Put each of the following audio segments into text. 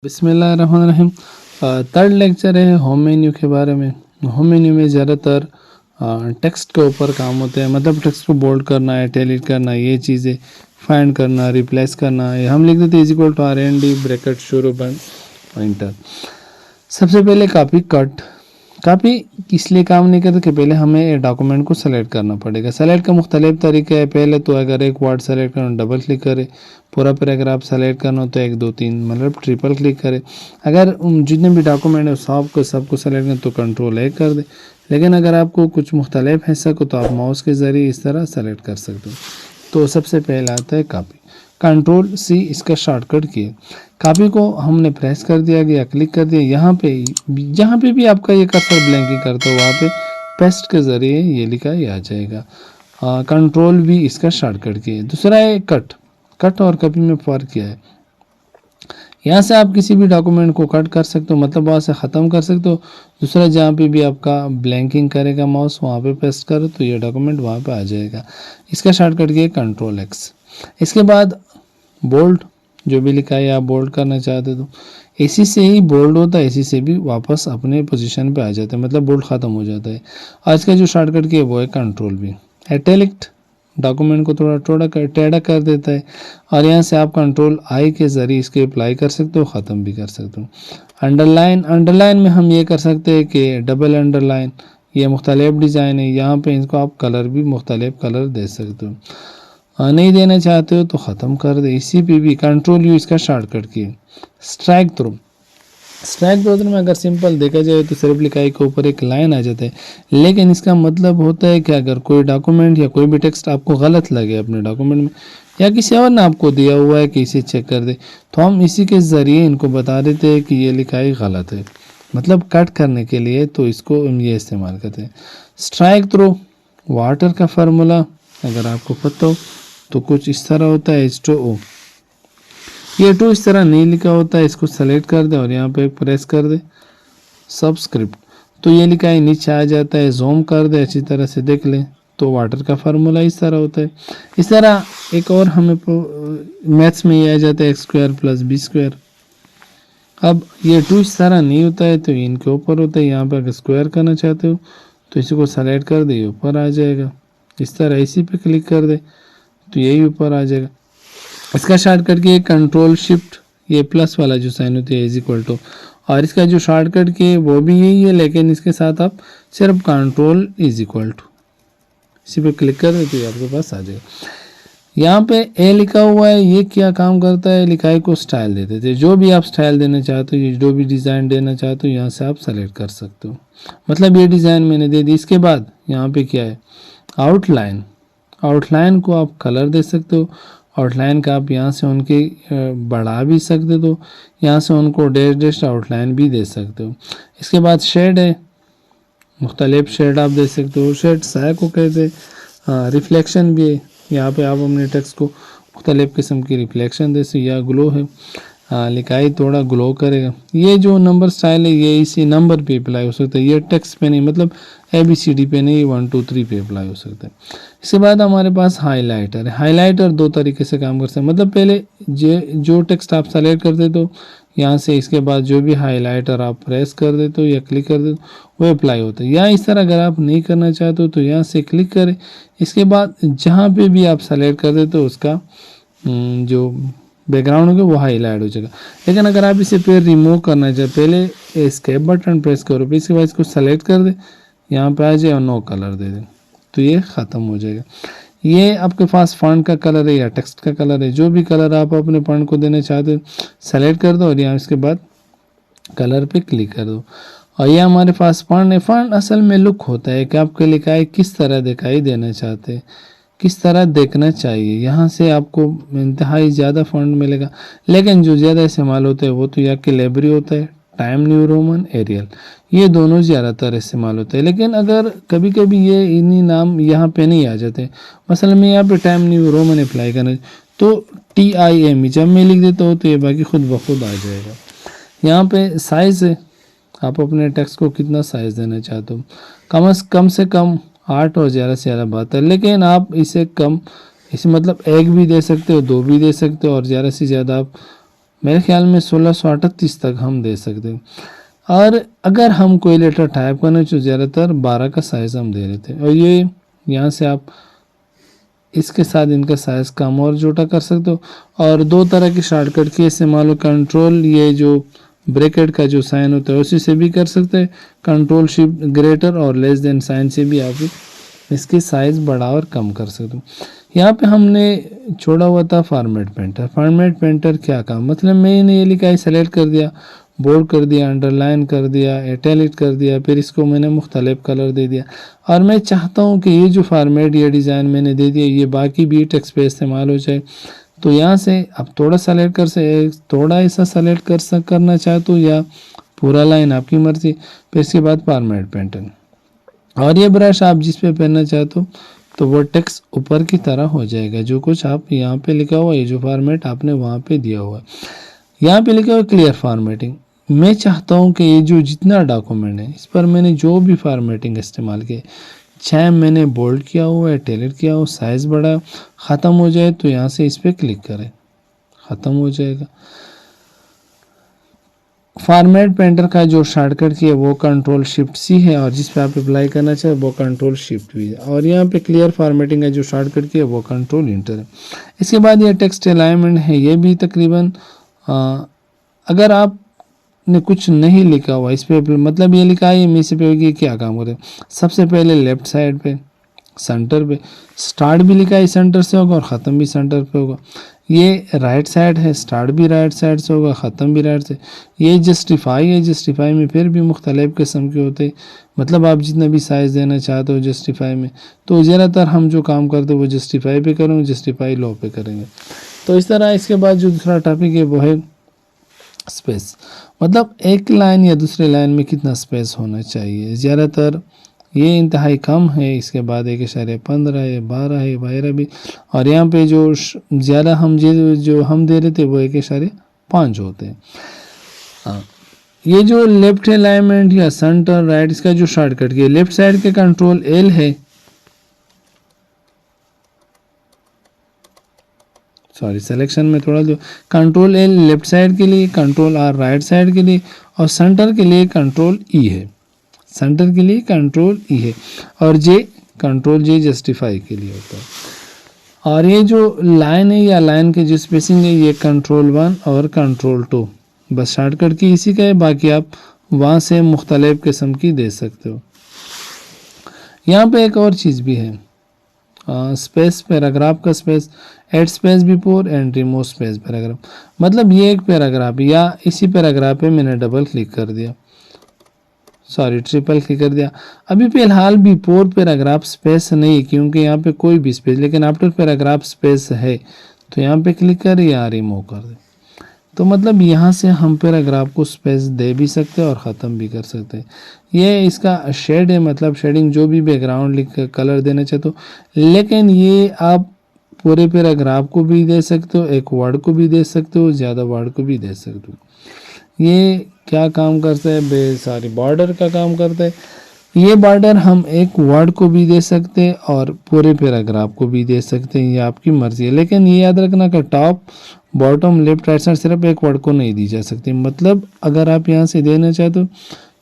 बिस्मिल्लाहिर्रहमानिर्रहीम। Third lecture है home menu के बारे में। होम मेन्यू में ज़्यादातर टेक्स्ट के ऊपर काम होते हैं, मतलब टेक्स्ट को बोल्ड करना है, टैलिट करना है, ये चीज़ें फाइंड करना, रिप्लेस करना है। हम लिख देते हैं is equal to RND bracket शुरू बंद इंटर। सबसे पहले कॉपी कट। कॉपी इसलिए काम नहीं करते कि पहले हमें डॉक्यूमेंट को सेलेक्ट करना पड़ेगा। सेलेक्ट का मुख्तलिफ तरीके हैं। पहले तो अगर एक वर्ड सेलेक्ट करना डबल क्लिक करें, पूरा पैराग्राफ सेलेक्ट करना हो तो 1 2 3 मतलब ट्रिपल क्लिक करें। अगर जितने भी डॉक्यूमेंट है सबको सेलेक्ट करना तो कंट्रोल 1 कर दे। लेकिन अगर आपको कुछ मुख्तलिफ हिस्सा को तो आप माउस के ज़रिए इस तरह सेलेक्ट कर सकते हो। तो सबसे पहला आता है कॉपी। कंट्रोल C इसका शॉर्टकट किए। कॉपी को हमने प्रेस कर दिया गया, क्लिक कर दिया। यहाँ पे जहाँ पे भी आपका ये कर्सर ब्लैंकिंग करता हो वहाँ पे पेस्ट के ज़रिए ये लिखा ही आ जाएगा। कंट्रोल V इसका शॉर्टकट किए। दूसरा है कट। कट और कॉपी में फ़र्क क्या है? यहाँ से आप किसी भी डॉक्यूमेंट को कट कर सकते हो, मतलब वहाँ से ख़त्म कर सकते हो। दूसरा जहाँ पे भी आपका ब्लैंकिंग करेगा माउस वहाँ पे पेस्ट करो तो ये डॉक्यूमेंट वहाँ पे आ जाएगा। इसका शॉर्टकट किए कंट्रोल X। इसके बाद बोल्ड, जो भी लिखा है आप बोल्ड करना चाहते तो इसी से ही बोल्ड होता है, इसी से भी वापस अपने पोजीशन पे आ जाता है, मतलब बोल्ड ख़त्म हो जाता है। आज का जो शॉर्टकट किया वो है कंट्रोल V। इटैलिक डॉक्यूमेंट को थोड़ा टेढ़ा कर देता है और यहाँ से आप कंट्रोल I के ज़रिए इसके अप्लाई कर सकते हो, ख़त्म भी कर सकते हो। अंडरलाइन, अंडरलाइन में हम ये कर सकते हैं कि डबल अंडरलाइन, ये मुख्तलिफ डिज़ाइन है। यहाँ पे इनको आप कलर भी मुख्तलिफ कलर दे सकते हो। नहीं देना चाहते हो तो ख़त्म कर दे। इसी पे भी कंट्रोल U इसका शॉर्टकट किए। स्ट्राइक थ्रू, स्ट्राइक थ्रू में अगर सिंपल देखा जाए तो सिर्फ लिखाई के ऊपर एक लाइन आ जाता है, लेकिन इसका मतलब होता है कि अगर कोई डॉक्यूमेंट या कोई भी टेक्स्ट आपको गलत लगे अपने डॉक्यूमेंट में या किसी और ने आपको दिया हुआ है कि इसे चेक कर दे, तो हम इसी के ज़रिए इनको बता देते हैं कि ये लिखाई गलत है, मतलब कट करने के लिए, तो इसको हम ये इस्तेमाल करते हैं। स्ट्राइक थ्रू वाटर का फार्मूला अगर आपको पता हो तो कुछ इस तरह होता है H2O। ये 2 इस तरह नहीं लिखा होता है, इसको सेलेक्ट कर दे और यहाँ पे प्रेस कर दे सबस्क्रिप्ट, तो ये लिखा है नीचे आ जाता है। जूम कर दे अच्छी तरह से देख ले तो वाटर का फार्मूला इस तरह होता है। इस तरह एक और हमें मैथ्स में ये आ जाता है x² + b²। अब ये 2 इस तरह नहीं होता है तो इनके ऊपर होता है। यहाँ पे अगर स्क्वायर करना चाहते हो तो इसी को सेलेक्ट कर दे, ऊपर आ जाएगा। इस तरह इसी पे क्लिक कर दे तो यही ऊपर आ जाएगा। इसका शॉर्टकट की कंट्रोल-Shift, ये प्लस वाला जो साइन होती है = और इसका जो शॉर्टकट की वो भी यही है, लेकिन इसके साथ आप सिर्फ कंट्रोल = इसी पे क्लिक कर दे तो ये आपके पास आ जाएगा। यहाँ पे A लिखा हुआ है, ये क्या काम करता है? लिखाई को स्टाइल दे देते हैं। जो भी आप स्टाइल देना चाहते हो, जो भी डिज़ाइन देना चाहते हो, यहाँ से आप सेलेक्ट कर सकते हो। मतलब ये डिज़ाइन मैंने दे दी। इसके बाद यहाँ पे क्या है? आउटलाइन। आउटलाइन को आप कलर दे सकते हो। आउटलाइन का आप यहाँ से उनके बढ़ा भी सकते हो, यहाँ से उनको डैश आउटलाइन भी दे सकते हो। इसके बाद शेड है, मुख्तलिफ शेड आप दे सकते हो। शेड साया को कहते हैं। रिफ्लेक्शन भी है, यहाँ पे आप अपने टेक्स्ट को मुख्तलिफ किस्म की रिफ्लेक्शन दे सकते। या ग्लो है, लिखाई थोड़ा ग्लो करेगा। ये जो नंबर स्टाइल है ये इसी नंबर पे अप्लाई हो सकता है, ये टेक्स्ट पे नहीं, मतलब ABCD पे नहीं, 1 2 3 पे अप्लाई हो सकता है। इसके बाद हमारे पास हाइलाइटर है। हाइलाइटर 2 तरीके से काम करता है, मतलब पहले जो टेक्स्ट आप सेलेक्ट कर देते हो यहाँ से, इसके बाद जो भी हाइलाइटर आप प्रेस कर देते हो या क्लिक कर देते हो वो अप्लाई होता है। या इस तरह अगर आप नहीं करना चाहते हो तो यहाँ से क्लिक करें। इसके बाद जहाँ पे भी आप सेलेक्ट कर देते हो उसका जो बैकग्राउंड होगा वो हाईलाइट हो जाएगा। लेकिन अगर आप इसे फिर रिमूव करना चाहे, पहले एस्केप बटन प्रेस करो, फिर इसके बाद इसको सेलेक्ट कर दे, यहाँ पे आ जाए और नो कलर दे दे तो ये ख़त्म हो जाएगा। ये आपके पास फॉन्ट का कलर है या टेक्स्ट का कलर है, जो भी कलर आप अपने फॉन्ट को देना चाहते हो सेलेक्ट कर दो और यहाँ इसके बाद कलर पे क्लिक कर दो और ये हमारे पास फॉन्ट है। फॉन्ट असल में लुक होता है कि आपके लिखाई किस तरह दिखाई देना चाहते हैं, किस तरह देखना चाहिए। यहाँ से आपको इंतहाई ज़्यादा फॉन्ट मिलेगा, लेकिन जो ज़्यादा इस्तेमाल होते हैं वो तो या कैलिबरी होता है, टाइम न्यू रोमन, एरियल, ये दोनों ज़्यादातर इस्तेमाल होते हैं। लेकिन अगर कभी कभी ये इन्हीं नाम यहाँ पे नहीं आ जाते, मसलन मैं यहाँ पे टाइम न्यू रोमन अप्लाई करना तो TIME जब मैं लिख देता हूँ तो ये बाकी खुद ब खुद आ जाएगा। यहाँ पे साइज़ है, आप अपने टेक्स्ट को कितना साइज़ देना चाहते हो, कम से कम 8 और ज़्यादा से ज़्यादा 72, लेकिन आप इसे कम, इसे मतलब 1 भी दे सकते हो, 2 भी दे सकते हो और ज़्यादा से ज़्यादा आप मेरे ख्याल में 1638 तक हम दे सकते हैं। और अगर हम कोई लेटर टाइप करना चाहिए, ज़्यादातर 12 का साइज़ हम दे रहे थे। और ये यहाँ से आप इसके साथ इनका साइज़ कम और छोटा कर सकते हो। और दो तरह की शॉर्टकट की इस्तेमाल हो, कंट्रोल ये जो ब्रैकेट का जो साइन होता है उसी से भी कर सकते हैं, कंट्रोल शिफ्ट ग्रेटर और लेस देन साइन से भी आप इसकी साइज़ बढ़ा और कम कर सकते हो। यहाँ पे हमने छोड़ा हुआ था फॉर्मेट पेंटर। फॉर्मेट पेंटर क्या काम, मतलब मैंने ये लिखा है, सेलेक्ट कर दिया, बोल्ड कर दिया, अंडरलाइन कर दिया, इटैलिक कर दिया, फिर इसको मैंने मुख्तलिफ कलर दे दिया। और मैं चाहता हूँ कि ये जो फॉर्मेट या डिज़ाइन मैंने दे दिया ये बाकी भी टेक्स्ट पे इस्तेमाल हो जाए। तो यहाँ से आप थोड़ा सेलेक्ट थोड़ा ऐसा सेलेक्ट करना चाहते हो या पूरा लाइन, आपकी मर्ज़ी। फिर इसके बाद फॉर्मेट पेंटर और ये ब्रश आप जिस पे पहनना चाहते हो तो वो टेक्स्ट ऊपर की तरह हो जाएगा। जो कुछ आप यहाँ पे लिखा हुआ है, ये जो फॉर्मेट आपने वहाँ पे दिया हुआ है, यहाँ पे लिखा हुआ क्लियर फॉर्मेटिंग। मैं चाहता हूँ कि ये जो जितना डॉक्यूमेंट है इस पर मैंने जो भी फॉर्मेटिंग इस्तेमाल की, चाहे मैंने बोल्ड किया हुआ है, इटैलिक किया हो, साइज़ बड़ा ख़त्म हो जाए तो यहाँ से इस पर क्लिक करें, ख़त्म हो जाएगा। फॉर्मेट पेंटर का जो शॉर्टकट की है वो कंट्रोल शिफ्ट सी है और जिस पे आप अप्लाई करना चाहे वो कंट्रोल शिफ्ट भी है। और यहाँ पे क्लियर फॉर्मेटिंग का जो शॉर्टकट की है वो कंट्रोल इंटर है। इसके बाद ये टेक्स्ट अलाइनमेंट है, ये भी तकरीबन अगर आपने कुछ नहीं लिखा हुआ इस पे, मतलब ये लिखा है मैं इस पे क्या काम करे, सबसे पहले लेफ्ट साइड पे सेंटर पे स्टार्ट भी लिखा है सेंटर से होगा और ख़त्म भी सेंटर पे होगा। ये राइट साइड है, स्टार्ट भी राइट साइड से होगा, ख़त्म भी राइट से। ये जस्टिफाई है, जस्टिफाई में फिर भी मुख्तलिफ किस्म के होते, मतलब आप जितना भी साइज़ देना चाहते हो जस्टिफाई में। तो ज़्यादातर हम जो काम करते हैं वो जस्टिफाई पे करेंगे, जस्टिफाई लो पे करेंगे। तो इस तरह इसके बाद जो दूसरा टॉपिक है वो है स्पेस, मतलब एक लाइन या दूसरे लाइन में कितना स्पेस होना चाहिए। ज़्यादातर ये इंतहाई कम है, इसके बाद 1.15 है, 12 है, 12 भी। और यहाँ पे जो ज़्यादा हम जो हम दे रहे थे वो 1.5 होते हैं। हाँ, ये जो लेफ्ट अलाइनमेंट या सेंटर राइट, इसका जो शॉर्टकट की लेफ्ट साइड के कंट्रोल एल है, सॉरी सिलेक्शन में थोड़ा जो कंट्रोल एल लेफ्ट साइड के लिए, कंट्रोल आर राइट साइड के लिए और सेंटर के लिए कंट्रोल ई है, सेंटर के लिए कंट्रोल ई है और जे कंट्रोल जे जस्टिफाई के लिए होता है। और ये जो लाइन है या लाइन के जो स्पेसिंग है ये कंट्रोल 1 और कंट्रोल 2, बस शॉर्टकट की इसी का है, बाकी आप वहाँ से मुख्तलिफ किस्म की दे सकते हो। यहाँ पे एक और चीज़ भी है, स्पेस पैराग्राफ का space, add space before and remove space paragraph, मतलब ये एक पैराग्राफ या इसी पैराग्राफ पे मैंने डबल क्लिक कर दिया, सॉरी ट्रिपल क्लिक कर दिया। अभी फिलहाल बिफोर पैराग्राफ स्पेस नहीं क्योंकि यहाँ पे कोई भी स्पेस, लेकिन आफ्टर पैराग्राफ स्पेस है तो यहाँ पे क्लिक कर या रिमूव कर दे। तो मतलब यहाँ से हम पैराग्राफ को स्पेस दे भी सकते हैं और ख़त्म भी कर सकते हैं। ये इसका शेड है, मतलब शेडिंग जो भी बैकग्राउंड लिख कलर देना चाहते हो, लेकिन ये आप पूरे पैराग्राफ को भी दे सकते हो, एक वर्ड को भी दे सकते हो, ज़्यादा वर्ड को भी दे सकते हो। ये क्या काम करता है, सारी बॉर्डर का काम करता है। ये बॉर्डर हम एक वर्ड को भी दे सकते हैं और पूरे पैराग्राफ को भी दे सकते हैं, ये आपकी मर्जी है। लेकिन ये याद रखना कि top bottom left right side सिर्फ एक वर्ड को नहीं दी जा सकती, मतलब अगर आप यहाँ से देना चाहते हो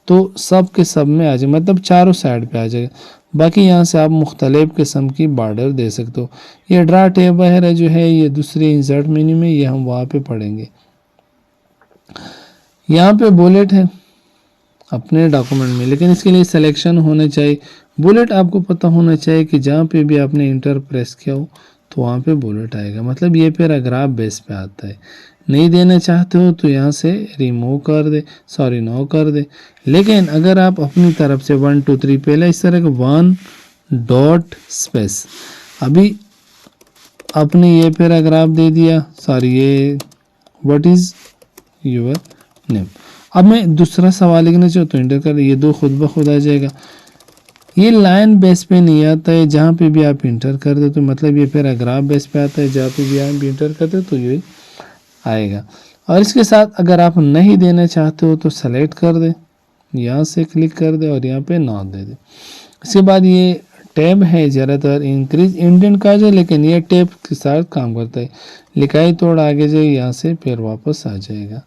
तो सब के सब में आ जाए, मतलब चारों साइड पे आ जाएगा। बाकी यहाँ से आप मुख्तलिफ किस्म की बॉर्डर दे सकते हो। ये ड्रा टेब वगैरह जो है ये दूसरे इंसर्ट मेन्यू में, ये हम वहाँ पे पढ़ेंगे। यहाँ पे बुलेट है अपने डॉक्यूमेंट में, लेकिन इसके लिए सिलेक्शन होना चाहिए। बुलेट आपको पता होना चाहिए कि जहाँ पे भी आपने इंटर प्रेस किया हो तो वहाँ पे बुलेट आएगा, मतलब ये पैराग्राफ बेस पे आता है। नहीं देना चाहते हो तो यहाँ से रिमूव कर दे, सॉरी नो कर दे। लेकिन अगर आप अपनी तरफ से 1 2 3 पहले इस तरह का 1 डॉट स्पेस, अभी आपने ये पैराग्राफ दे दिया, सॉरी ये व्हाट इज़ योर नेम। अब मैं दूसरा सवाल लिखना चाहूँ तो इंटर कर, ये दो खुद ब खुद आ जाएगा। ये लाइन बेस पे नहीं आता है, जहाँ पे भी आप इंटर कर दो तो मतलब ये पैराग्राफ बेस पे आता है, जहाँ पे भी आप इंटर करते हो तो ये आएगा। और इसके साथ अगर आप नहीं देना चाहते हो तो सेलेक्ट कर दे, यहाँ से क्लिक कर दे और यहाँ पे नॉट दे दे। इसके बाद ये टैब है ज़्यादातर इंक्रीज इंडेंट का जो, लेकिन ये टैब के साथ काम करता है। लिखाई थोड़ा आगे जाए यहाँ से फिर वापस आ जाएगा।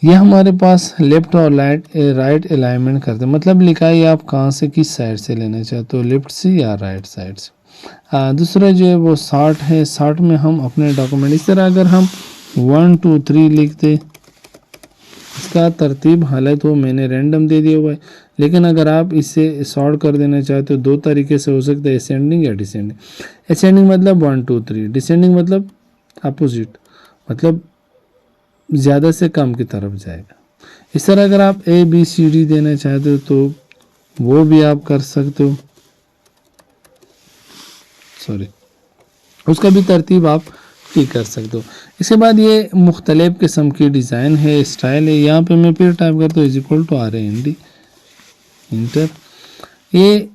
यह हमारे पास लेफ्ट और राइट अलाइनमेंट करते हैं, मतलब लिखाई आप कहाँ से किस साइड से लेना चाहते हो, लेफ्ट से या राइट साइड से। दूसरा जो है वो शार्ट है। शार्ट में हम अपने डॉक्यूमेंट इस तरह अगर हम 1 2 3 लिखते, इसका तरतीब हालांकि तो मैंने रैंडम दे दिया हुआ है, लेकिन अगर आप इसे शॉर्ट कर देना चाहते हो दो तरीके से हो सकता है, असेंडिंग या डिसेंडिंग। असेंडिंग मतलब 1 2 3, डिसेंडिंग मतलब अपोजिट, मतलब ज़्यादा से कम की तरफ जाएगा। इस तरह अगर आप ABCD देना चाहते हो तो वो भी आप कर सकते हो, सॉरी, उसका भी तरतीब आप ठीक कर सकते हो। इसके बाद ये मुख्तलिफ किस्म की डिज़ाइन है, स्टाइल है। यहाँ पे मैं फिर टाइप करता हूँ =RAND इंटर। ये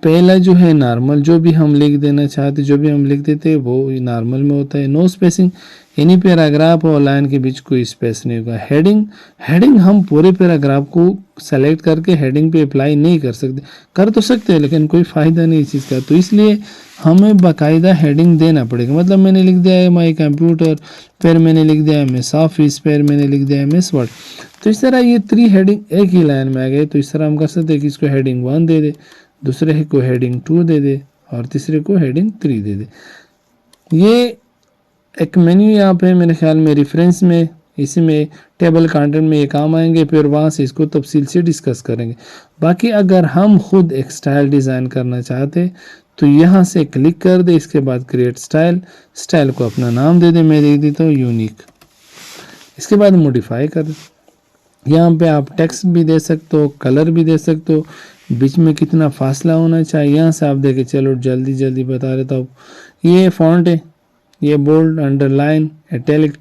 पहला जो है नॉर्मल, जो भी हम लिख देना चाहते, जो भी हम लिख देते वो नॉर्मल में होता है। नो स्पेसिंग, यानी पैराग्राफ और लाइन के बीच कोई स्पेस नहीं होगा। हेडिंग, हेडिंग हम पूरे पैराग्राफ को सेलेक्ट करके हेडिंग पे अप्लाई नहीं कर सकते, कर तो सकते हैं लेकिन कोई फ़ायदा नहीं इस चीज़ का, तो इसलिए हमें बाकायदा हेडिंग देना पड़ेगा। मतलब मैंने लिख दिया है माई कंप्यूटर, फिर मैंने लिख दिया है MS ऑफिस, फिर मैंने लिख दिया है MS वर्ड, तो इस तरह ये 3 हेडिंग एक ही लाइन में आ गए। तो इस तरह हम कर सकते हैं कि इसको हेडिंग 1 दे दे, दूसरे को हेडिंग 2 दे दे और तीसरे को हेडिंग 3 दे दे। ये एक मेन्यू यहाँ पे मेरे ख्याल में रेफरेंस में, इसमें टेबल कंटेंट में ये काम आएंगे, फिर वहाँ से इसको तफसील से डिस्कस करेंगे। बाकी अगर हम खुद एक स्टाइल डिज़ाइन करना चाहते तो यहाँ से क्लिक कर दे, इसके बाद क्रिएट स्टाइल, स्टाइल को अपना नाम दे दे, मैं दे देता हूँ यूनिक। इसके बाद मॉडिफाई कर दे, यहाँ पे आप टेक्स्ट भी दे सकते हो, कलर भी दे सकते हो, बीच में कितना फासला होना चाहिए यहाँ से आप देखे। चलो जल्दी जल्दी बता देता हूँ। ये फॉन्ट है, ये बोल्ड, अंडरलाइन, इटैलिक,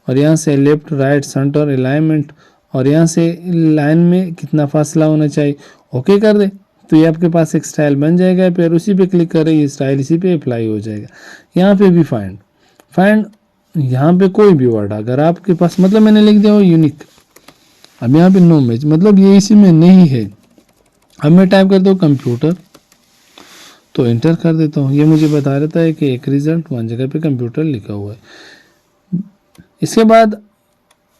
और यहाँ से लेफ्ट राइट सेंटर अलाइनमेंट, और यहाँ से लाइन में कितना फासला होना चाहिए, ओके कर दे तो ये आपके पास एक स्टाइल बन जाएगा। फिर उसी पे क्लिक करें, ये स्टाइल इसी पे अप्लाई हो जाएगा। यहाँ पे भी फाइंड यहाँ पे कोई भी वर्ड अगर आपके पास, मतलब मैंने लिख दिया हो यूनिक, अब यहाँ पे नो मैच, मतलब ये इसी में नहीं है। अब मैं टाइप करता हूँ कंप्यूटर, तो इंटर कर देता हूँ, ये मुझे बता रहता है कि एक रिजल्ट 1 जगह पे कंप्यूटर लिखा हुआ है। इसके बाद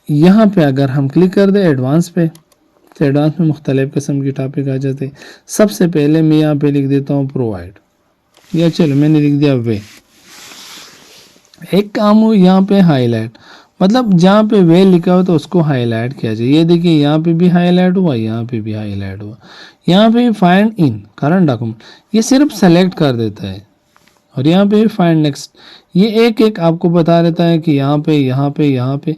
यहाँ पे अगर हम क्लिक कर दें एडवांस पे, तो एडवांस में मुख्तलिफ किस्म की टॉपिक आ जाते हैं। सबसे पहले मैं यहाँ पे लिख देता हूँ प्रोवाइड, या चलो मैंने लिख दिया वे। एक काम हो यहाँ पे हाईलाइट, मतलब जहाँ पे वे लिखा हो तो उसको हाईलाइट किया जाए। ये देखिए यहाँ पे भी हाईलाइट हुआ, यहाँ पे भी हाईलाइट हुआ। यहाँ पे फाइंड इन करंट डॉक्यूमेंट, ये सिर्फ सेलेक्ट कर देता है, और यहाँ पे फाइंड नेक्स्ट, ये एक एक आपको बता देता है कि यहाँ पे यहाँ पे यहाँ पे,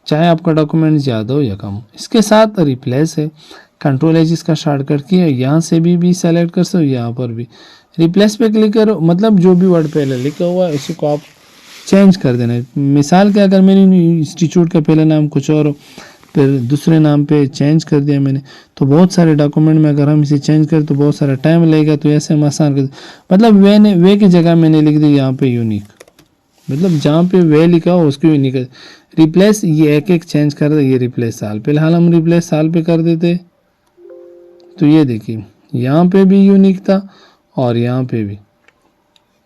चाहे आपका डॉक्यूमेंट ज़्यादा हो या कम हो। इसके साथ रिप्लेस है, कंट्रोल एज इसका शॉर्टकट की है, यहाँ से भी सेलेक्ट कर सकते हो, यहाँ पर भी रिप्लेस पे क्लिक करो, मतलब जो भी वर्ड पहले लिखा हुआ है उसी को आप चेंज कर देना है। मिसाल के अगर मेरे इंस्टीट्यूट का पहला नाम कुछ और हो, फिर दूसरे नाम पे चेंज कर दिया मैंने, तो बहुत सारे डॉक्यूमेंट में अगर हम इसे चेंज करें तो बहुत सारा टाइम लगेगा, तो ऐसे हम आसान कर, मतलब वे की जगह मैंने लिख दी यहाँ पे यूनिक, मतलब जहाँ पे वे लिखा हो उसको यूनिक। रिप्लेस ये एक एक चेंज कर दे, ये रिप्लेस साल, फिलहाल हम रिप्लेस साल पे कर देते, तो ये देखिए यहाँ पे भी यूनिक था और यहाँ पे भी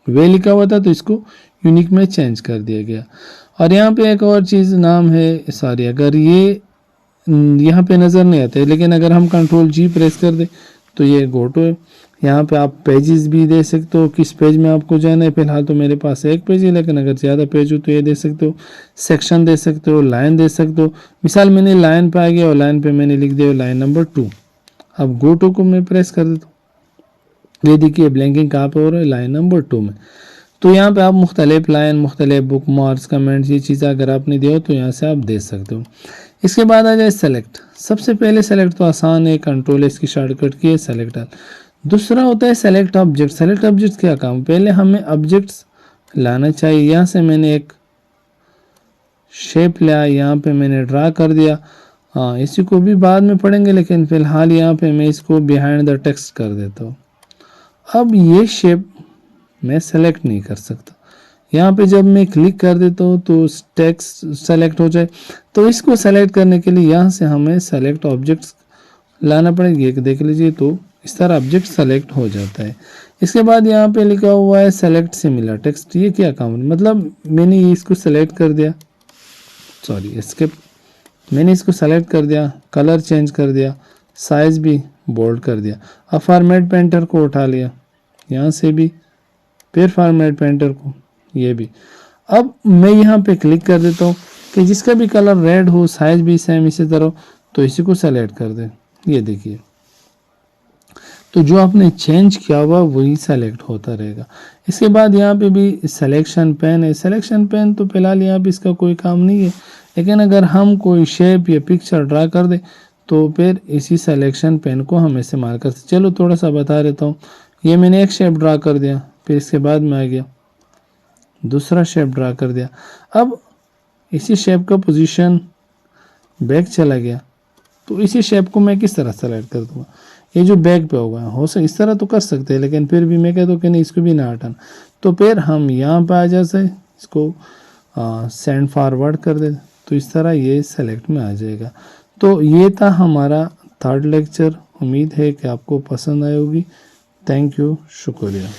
वे लिखा हुआ था, तो इसको यूनिक में चेंज कर दिया गया। और यहाँ पे एक और चीज़ नाम है, सॉरी अगर ये यहाँ पे नज़र नहीं आते, लेकिन अगर हम कंट्रोल G प्रेस कर दे तो ये गो टू है। यहाँ पे आप पेजेस भी दे सकते हो, किस पेज में आपको जाना है। फिलहाल तो मेरे पास एक पेज है, लेकिन अगर ज़्यादा पेज हो तो ये दे सकते हो। सेक्शन दे सकते हो, लाइन दे सकते हो। मिसाल मैंने लाइन पे आ गया और लाइन पे मैंने लिख दिया लाइन नंबर 2। अब गो टू को मैं प्रेस कर देता हूँ, ये देखिए ब्लैंकिंग कहाँ पे हो रहा है, लाइन नंबर 2 में। तो यहाँ पे आप मुख्तलिफ लाइन, मुख्तलिफ बुक मार्क्स, कमेंट्स, ये चीज़ें अगर आपने दिया हो तो यहाँ से आप दे सकते हो। इसके बाद आ जाए सेलेक्ट। सबसे पहले सेलेक्ट तो आसान है, कंट्रोल इसकी शॉर्टकट की है, सेलेक्ट ऑल। दूसरा होता है सेलेक्ट ऑब्जेक्ट। सेलेक्ट ऑब्जेक्ट क्या काम, पहले हमें ऑब्जेक्ट्स लाना चाहिए। यहाँ से मैंने एक शेप लिया, यहाँ पे मैंने ड्रा कर दिया। हाँ, इसी को भी बाद में पढ़ेंगे, लेकिन फिलहाल यहाँ पे मैं इसको बिहाइंड द टेक्स्ट कर देता हूँ। अब ये शेप मैं सेलेक्ट नहीं कर सकता, यहाँ पे जब मैं क्लिक कर देता हूँ तो टेक्स्ट सेलेक्ट हो जाए। तो इसको सेलेक्ट करने के लिए यहाँ से हमें सेलेक्ट ऑब्जेक्ट्स लाना पड़ेगा। एक देख लीजिए, तो इस तरह ऑब्जेक्ट सेलेक्ट हो जाता है। इसके बाद यहाँ पे लिखा हुआ है सेलेक्ट सिमिलर टेक्स्ट। ये क्या काम, मतलब मैंने इसको सेलेक्ट कर दिया, सॉरी इसके, मैंने इसको सेलेक्ट कर दिया, कलर चेंज कर दिया, साइज भी बोल्ड कर दिया। अब फॉर्मेट पेंटर को उठा लिया यहाँ से भी, फिर फॉर्मेट पेंटर को, ये भी। अब मैं यहाँ पे क्लिक कर देता हूँ कि जिसका भी कलर रेड हो, साइज भी सेम इसी तरह, तो इसी को सेलेक्ट कर दे। ये देखिए, तो जो आपने चेंज किया हुआ वही सेलेक्ट होता रहेगा। इसके बाद यहाँ पे भी सिलेक्शन पेन है। सिलेक्शन पेन तो फिलहाल यहाँ पे इसका कोई काम नहीं है, लेकिन अगर हम कोई शेप या पिक्चर ड्रा कर दे तो फिर इसी सिलेक्शन पेन को हम इस्तेमाल कर सकते। चलो थोड़ा सा बता देता हूँ। ये मैंने एक शेप ड्रा कर दिया, फिर इसके बाद में आ गया दूसरा शेप ड्रा कर दिया। अब इसी शेप का पोजीशन बैक चला गया, तो इसी शेप को मैं किस तरह सेलेक्ट कर दूंगा, ये जो बैक पे होगा, हो सके इस तरह तो कर सकते हैं, लेकिन फिर भी मैं कहता हूँ कि नहीं, इसको भी ना हटाना। तो फिर हम यहाँ पे आ जाते, इसको सेंड फॉरवर्ड कर दे, तो इस तरह ये सेलेक्ट में आ जाएगा। तो ये था हमारा थर्ड लेक्चर। उम्मीद है कि आपको पसंद आई होगी। थैंक यू, शुक्रिया।